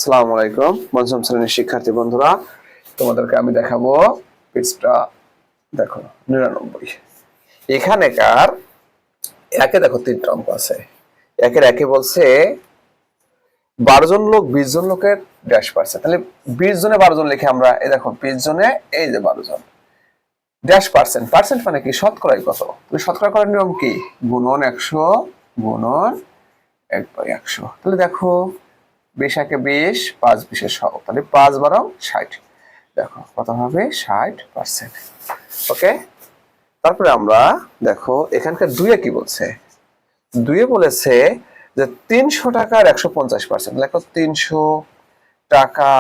আসসালামু আলাইকুম পঞ্চম শ্রেণীর শিক্ষার্থী বন্ধুরা, তোমাদেরকে আমি দেখাবো পৃষ্ঠা দেখো 99। এখানেকার একে দেখো 3টা অঙ্ক আছে। একের একে বলছে 12 জন লোক 20 জন লোকের ড্যাশ পারছে। তাহলে 20 জনে 12 জন লিখে আমরা এই দেখো 20 জনে এই যে 12 জন ড্যাশ পার্সেন্ট। পার্সেন্ট মানে কি? শতকরাই কত? তুমি শতকরা করার নিয়ম কি? গুণন 100 গুণন 1/100। তাহলে দেখো 20 একে 20, 5 20 100, তাহলে 5 12 60। দেখো কত হবে? 60%। ওকে, তারপরে আমরা দেখো এখানকার দুইয়ে কি বলছে। দুইয়ে বলেছে যে 300 টাকার 150%। দেখো 300 টাকা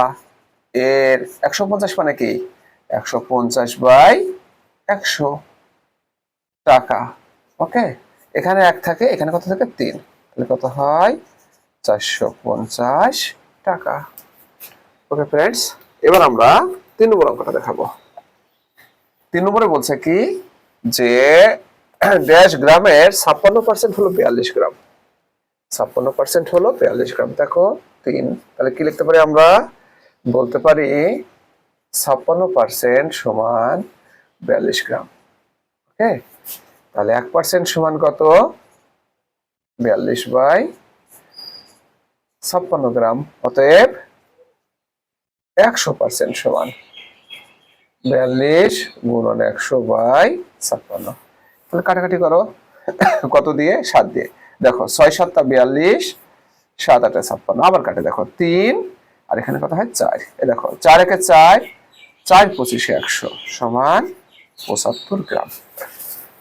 এর 150 মানে কি? 150/100 টাকা। ওকে, এখানে 1 থাকে, এখানে কত থাকে? 3, তাহলে কত হয়? 450 টাকা। ওকে ফ্রেন্ডস, এবার আমরা 3 নম্বর অঙ্কটা দেখাবো। 3 নম্বরে বলছে কি যে ড্যাশ গ্রামের 56% হলো 42 গ্রাম। 56% হলো 42 গ্রাম। দেখো 3, তাহলে কি লিখতে পারি আমরা? বলতে পারি 56% সমান 42 গ্রাম। ওকে, তাহলে 1% সমান কত? 42/56 গ্রাম। অতএব 100% সমান 42 গুণন 100/56। তাহলে কাটাকাটি করো কত দিয়ে? 7 দিয়ে। দেখো 6 7 42, 7 8 56। আবার কাটে দেখো 3, আর এখানে কত হয়? 4। এই দেখো 4 একে 4, 4 25 100 সমান 75 গ্রাম।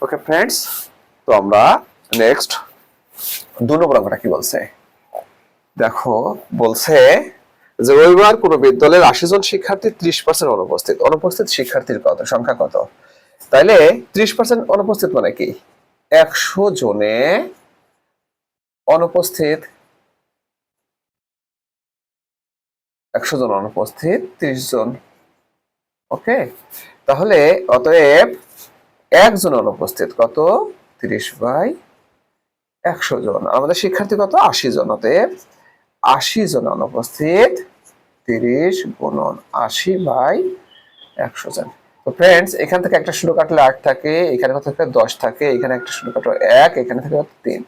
ওকে ফ্রেন্ডস, তো আমরা নেক্সট 2 নম্বর অঙ্কটা কি বলছে দেখো। বলছে যে রবিবার কোন বিদ্যালয়ের 80 জন শিক্ষার্থী 30% অনুপস্থিত। অনুপস্থিত শিক্ষার্থীর কত সংখ্যা কত? তাইলে 30% অনুপস্থিত মানে কি? 100 জনে অনুপস্থিত, 100 জন অনুপস্থিত 30 জন। ওকে, তাহলে অতএব 1 জন অনুপস্থিত কত? 30/100 জন। আমাদের শিক্ষার্থী কত? 80 জন। অতএব 80 জন অনুপস্থিত 30 গুণন 80/100 জন। তো ফ্রেন্ডস, এখান থেকে একটা শূন্য কাটলে 8 থাকে, এখানে কত থাকে? 10 থাকে, এখানে একটা শূন্য কাটলে 1, এখানে থাকে 3,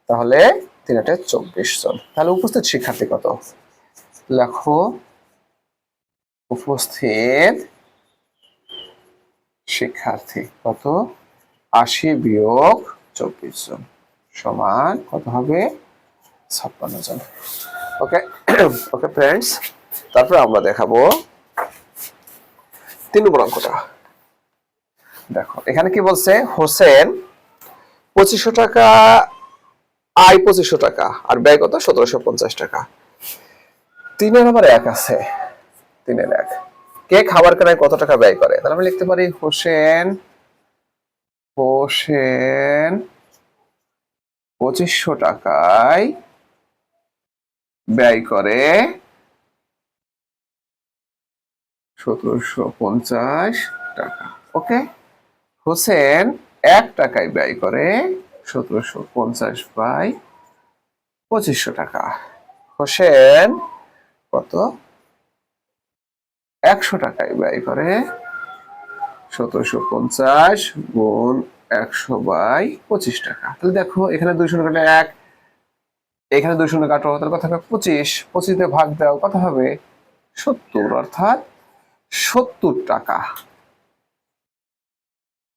তাহলে 3 8 24 জন। তাহলে উপস্থিত শিক্ষার্থী কত? লেখো উপস্থিত শিক্ষার্থী কত? 80 বিয়োগ 24 জন সমান কত হবে? 56 জন। ওকে ওকে ফ্রেন্ডস, তারপরে আমরা দেখাবো 3 নম্বর অঙ্কটা। দেখো এখানে কি বলছে? হোসেন 2500 টাকা আয়, 2500 টাকা আর ব্যয় কত? 1750 টাকা। 3 এর আবার 1 আছে, 3 এর 1। কে খাবার কেনায় কত টাকা ব্যয় করে? তাহলে আমি লিখতে পারি হোসেন 2500 টাকায় ব্যয় করে 1750 টাকা। ওকে, হোসেন 1 টাকায় ব্যয় করে 1750/2500 টাকা। হোসেন কত? 100 টাকায় ব্যয় করে 1750 গুণ 100/25 টাকা। তাহলে দেখো এখানে 2 শূন্য কাটে 1, এখানে 2 শূন্য কাটো, তাহলে কত হবে? 25। 25 দিয়ে ভাগ দাও, কত হবে? 70, অর্থাৎ 70 টাকা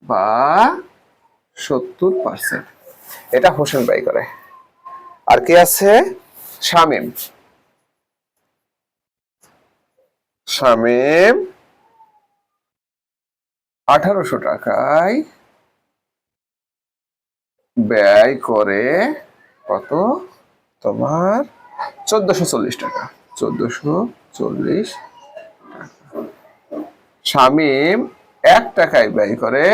বা 70%। এটা হোসেন ব্যয় করে। আর কে আছে? শামীম। শামীম 1800 টাকায় ব্যয় করে কত? তোমার 1440 টাকা। 1440 টাকা। শামীম 1 টাকায় ব্যয় করে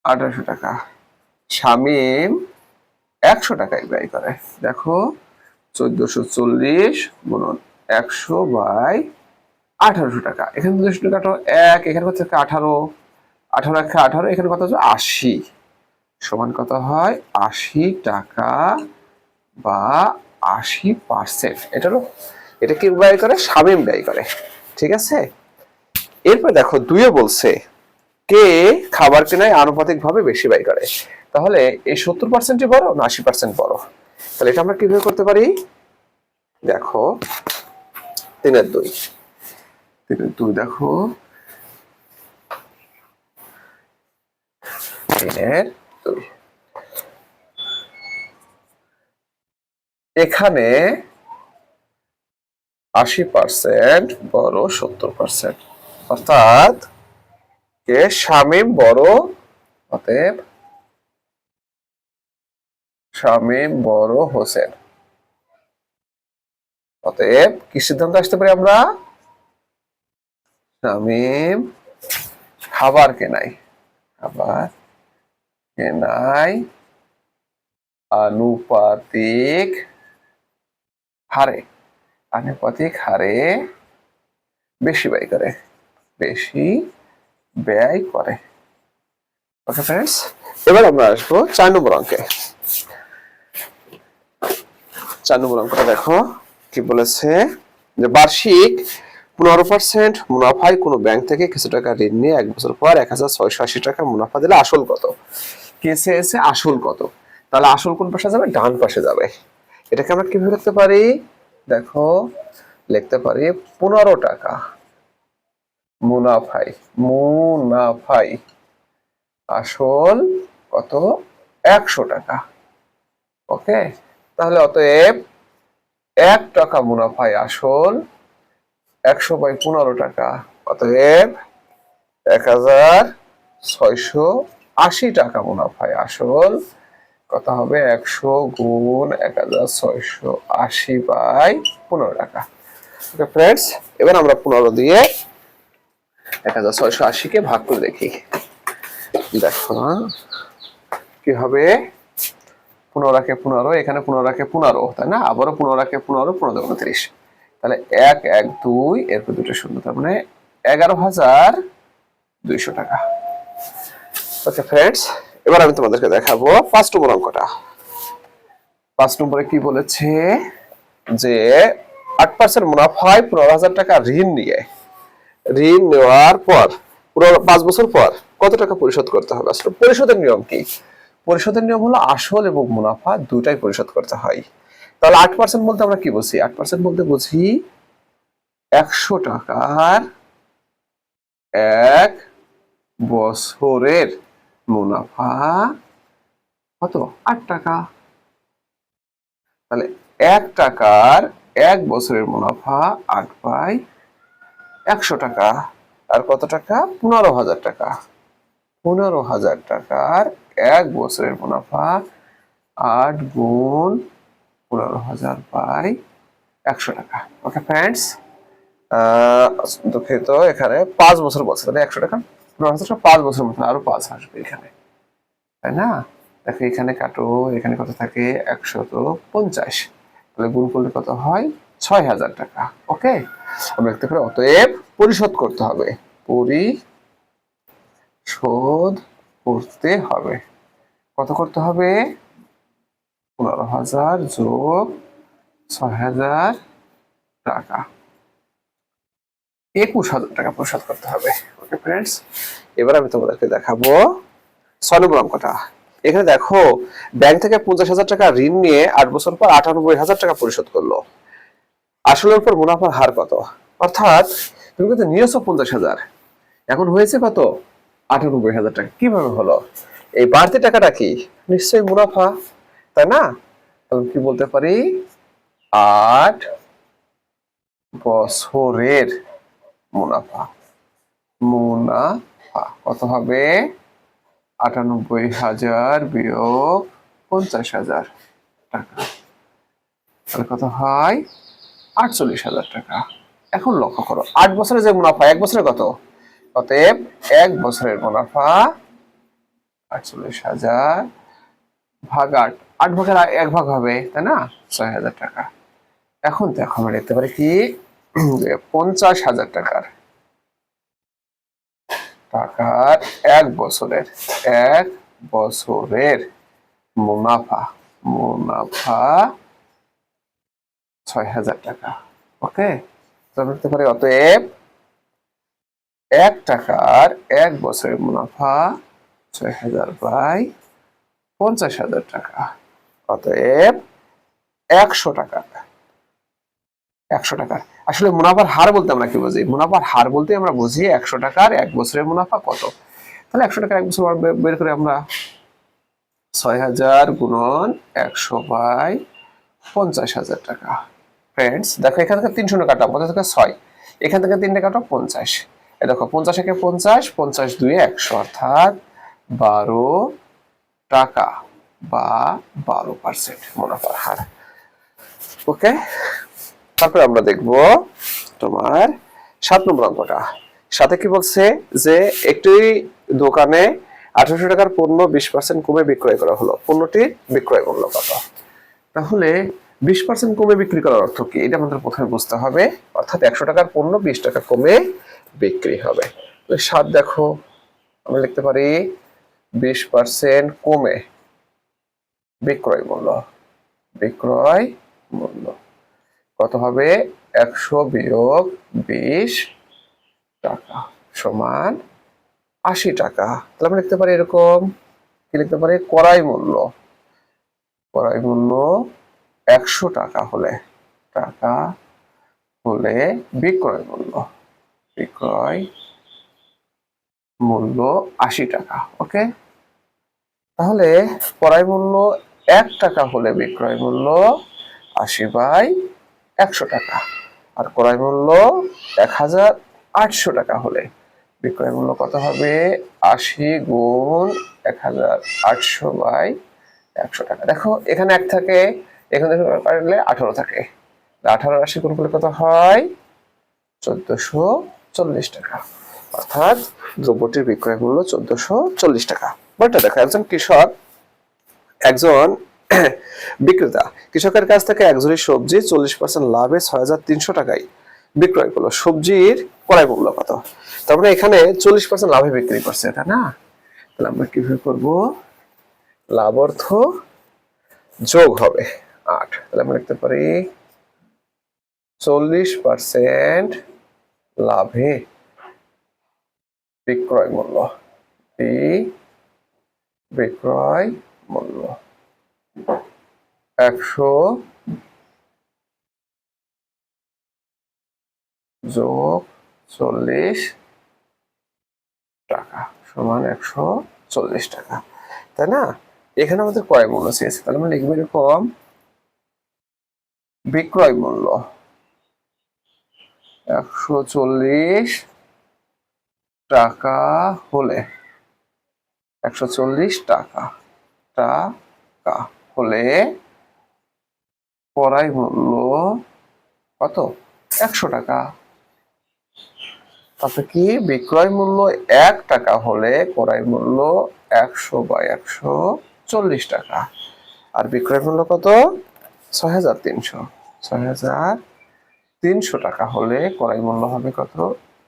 1800 টাকা। শামীম 100 টাকায় ব্যয় করে। দেখো 1440 গুণন 100/1800 টাকা। এখানে 200 কাটো 1, এখানে কত থাকে? 18, 18 1 18, এখানে কত হচ্ছে? 80 সমান কত হয়? 80 টাকা বা 80%, এটা কি ব্যয় করে? শামীম ব্যয় করে। ঠিক আছে, এরপর দেখো দুইয়ে বলছে কে খাবার কেনায় আনুপাতিক ভাবে বেশি ব্যয় করে। তাহলে এই 70%ই বড় না 80% বড়? তাহলে এটা আমরা কিভাবে করতে পারি? দেখো 3-2, 3-2 দেখো 3-2, এখানে 80% বড় 70%, অর্থাৎ কে শামীম বড়, অতএব শামীম বড় হোসেন। অতএব কি সিদ্ধান্ত আসতে পারি আমরা? শামীম খাবার কেনাই আনুপাতিক হারে বেশি ব্যয় করে। ওকে ফ্রেন্ডস, এবার আমরা আসবো 4 নম্বর অঙ্কে। 4 নম্বর অঙ্কটা দেখো কি বলেছে, যে বার্ষিক 15% মুনাফায় কোনো ব্যাংক থেকে কিছু টাকা ঋণ নিয়ে 1 বছর পর 1680 টাকা মুনাফা দিলে আসল কত? কেসে এসে আসল কত? তাহলে আসল কোন পাশে যাবে? ডান পাশে যাবে। এটাকে আমরা কিভাবে লিখতে পারি? দেখো লিখতে পারি 15 টাকা মুনাফাই আসল কত? 100 টাকা। ওকে, তাহলে অতএব 1 টাকা মুনাফায় আসল 100/15 টাকা, অতএব 1680 টাকা মুনাফায় আসল কত হবে? 100 গুণ 1680/15 টাকা। ওকে ফ্রেন্ডস, এবার আমরা 15 দিয়ে 1680 কে ভাগ করে দেখি। দেখো কি হবে, 15 15, এখানে 15 তাই না? আবারও 15 15 তাহলে 1 1 2, এরপর দুটো শূন্য, তার মানে 11,200 টাকা। ওকে ফ্রেন্ডস, এবার আমি তোমাদেরকে দেখাবো 5 নম্বর অঙ্কটা। 5 নম্বরে কি বলেছে, যে 8% মুনাফায় 15,000 টাকা ঋণ নেওয়ার পর পুরো 5 বছর পর কত টাকা পরিশোধ করতে হবে? আসলে পরিশোধের নিয়ম কি? পরিশোধের নিয়ম হলো আসল এবং মুনাফা দুটাই পরিশোধ করতে হয়। তাহলে 8% বলতে আমরা কি বুঝি? 8% বলতে বুঝি 100 টাকার 1 বছরের মুনাফা কত? 8 টাকা। তাহলে 1 টাকার 1 বছরের মুনাফা 8/100 টাকা। আর কত টাকা? 15,000 টাকা। 15,000 টাকার 1 বছরের মুনাফা 8 গুণ 15,000/100 টাকা। ওকে ফ্রেন্ডস, দুঃখিত, এখানে 5 বছর বলছে, তাহলে 100 টাকা 15,000 5 বছর মতো আরো 5 আসবে এখানে, তাই না? দেখো এখানে কাটো, এখানে কত থাকে? 150, তাহলে গুণ করলে কত হয়? 6,000 টাকা। ওকে, আমরা লিখতে পারি অতএব পরিশোধ করতে হবে, কত করতে হবে? 15,000 যোগ 6,000 টাকা, 21,000 টাকা পরিশোধ করতে হবে। ওকে ফ্রেন্ডস, এবার আমি তোমাদেরকে দেখাবো 6 নম্বর অঙ্কটা। এখানে দেখো ব্যাংক থেকে 50,000 টাকা ঋণ নিয়ে 8 বছর পর 98,000 টাকা পরিশোধ করলো। আসলের উপর মুনাফার হার কত? অর্থাৎ তুমি কিন্তু নিয়েছো 50,000, এখন হয়েছে কত? 98,000 টাকা। কিভাবে হলো? এই বাড়তি টাকাটা কি? নিশ্চয়ই মুনাফা, তাই না? তাহলে কি বলতে পারি? 8 বছরের মুনাফা কত হবে? 98,000 বিয়োগ 50,000 টাকা, তাহলে কত হয়? 48,000 টাকা। এখন লক্ষ্য করো 8 বছরের যে মুনাফা, 1 বছরে কত? অতএব 1 বছরের মুনাফা 48,000 ভাগ 8, 8 ভাগের 1 ভাগ হবে, তাই না? 6,000 টাকা। এখন দেখো আমরা লিখতে পারি কি, 50,000 টাকার 1 বছরের মুনাফা ৬,০০০ টাকা। ওকে, লিখতে পারি অতএব ১ টাকার ১ বছরের মুনাফা ৬,০০০ বাই ৫০,০০০ টাকা। অতএব ১০০ টাকা। ১০০ টাকার আসলে মুনাফার হার বলতে আমরা কি বুঝি? মুনাফার হার বলতে আমরা বুঝি ১০০ টাকার ১ বছরের মুনাফা কত। তাহলে ১০০ টাকার ১ বছর বের করে আমরা ৬,০০০ গুণন ১০০ বাই ৫০,০০০ টাকা। ফ্রেন্ডস দেখো, এখান থেকে ৩ শূন্য কাটা, ৫০ থেকে ৬, এখান থেকে ৩ কাটা ৫০। এই দেখো ৫০ একে ৫০, ৫০ দুয়ে ১০০, অর্থাৎ ১২ টাকা বা ১২% মুনাফার হার। ওকে, তারপরে আমরা দেখব তোমার ৭ নম্বর অঙ্কটা। সাথে কি বলছে যে একটি দোকানে ১৮০০ টাকার পণ্য ২০% কমে বিক্রয় করা হলো। পণ্যটির বিক্রয় মূল্য কত? তাহলে ২০% কমে বিক্রি করার অর্থ কি? এটা আমাদের প্রথমে বুঝতে হবে। অর্থাৎ ১০০ টাকার পণ্য ২০ টাকা কমে বিক্রি হবে। ৭ দেখো, আমরা লিখতে পারি ২০% কমে বিক্রয় মূল্য। বিক্রয় মূল্য কত হবে? ১০০ বিয়োগ ২০ টাকা সমান ৮০ টাকা। তাহলে আমরা লিখতে পারি এরকম, কি লিখতে পারি? ক্রয় মূল্য। ক্রয় মূল্য ১০০ টাকা হলে বিক্রয় মূল্য মূল্য ৮০ টাকা। ওকে, তাহলে ক্রয় মূল্য ১ টাকা হলে বিক্রয় মূল্য ৮০ বাই ১০০ টাকা। আর ক্রয় মূল্য ১,৮০০ টাকা হলে বিক্রয় মূল্য কত হবে? ৮০ গুণ ১,৮০০ বাই ১০০ টাকা। দেখো এখানে ১ থাকে, এখানে পারলে ১৮ থাকে। ১৮ ৮০ গুণ করলে কত হয়? ১৪৪০ টাকা। অর্থাৎ দ্রব্যটির বিক্রয় মূল্য ১৪৪০ টাকা। বলটা দেখো, একজন বিক্রেতা কৃষকের কাছ থেকে এক ঝুড়ি সবজি ৪০% লাভে ৬,৩০০ টাকায় বিক্রয় করলো। সবজির ক্রয় মূল্য কত? তার মানে এখানে ৪০% লাভে বিক্রি করছে, তাই না? তাহলে আমরা কিভাবে করব? লাভ অর্থ যোগ হবে ৮। তাহলে আমরা লিখতে পারি ৪০% লাভে বিক্রয় মূল্য, বিক্রয় মূল্য ১০০ যোগ ৪০ টাকা সমান ১৪০ টাকা, তাই না? এখানে আমাদের ক্রয় মূল্য চেয়েছে, তাহলে আমরা লিখবো এরকম, বিক্রয় মূল্য ১৪০ টাকা হলে ১৪০ টাকা হলে ক্রয় মূল্য কত? ১০০ টাকা। তারপরে কি? বিক্রয় মূল্য ১ টাকা হলে ক্রয় মূল্য ১০০ বাই ১৪০ টাকা। আর বিক্রয় মূল্য কত? ৬,৩০০। ৬,৩০০ টাকা হলে ক্রয় মূল্য হবে কত?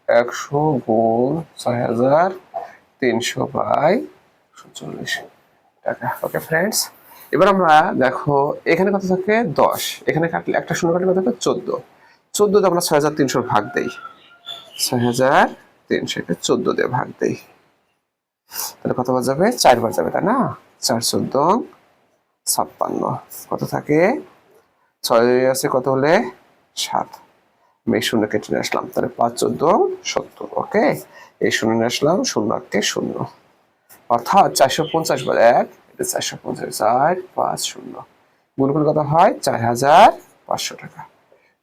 ১০০ গুণ ৬,৩০০ বাই ১৪০ টাকা। ওকে ফ্রেন্ডস, এবার আমরা দেখো এখানে কত থাকে? ১০। এখানে কাটলে একটা শূন্য কাটলে কত থাকে? ১৪। ১৪ তে আমরা ৬,৩০০ ভাগ দেই। ৬,৩০০ কে ১৪ দিয়ে ভাগ দেই, তাহলে কত বার যাবে? ৪ বার যাবে, তাই না? ৪ ১৪ ৫৬। কত থাকে? ৬ আছে কত হলে? ৭। আমি শূন্য কেটে নিয়ে আসলাম, তাহলে ৫ ১৪ ৭০। ওকে, এই শূন্য নিয়ে আসলাম, ০ কে ০। অর্থাৎ ৪৫০ বার ১, এটা ৪৫০, ৪ ৫ ০। গুণ করলে কত হয়? ৪,৫০০ টাকা।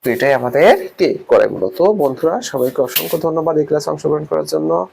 তো এটাই আমাদের কি ক্রয় মূল্য। তো বন্ধুরা, সবাইকে অসংখ্য ধন্যবাদ এই ক্লাসে অংশগ্রহণ করার জন্য।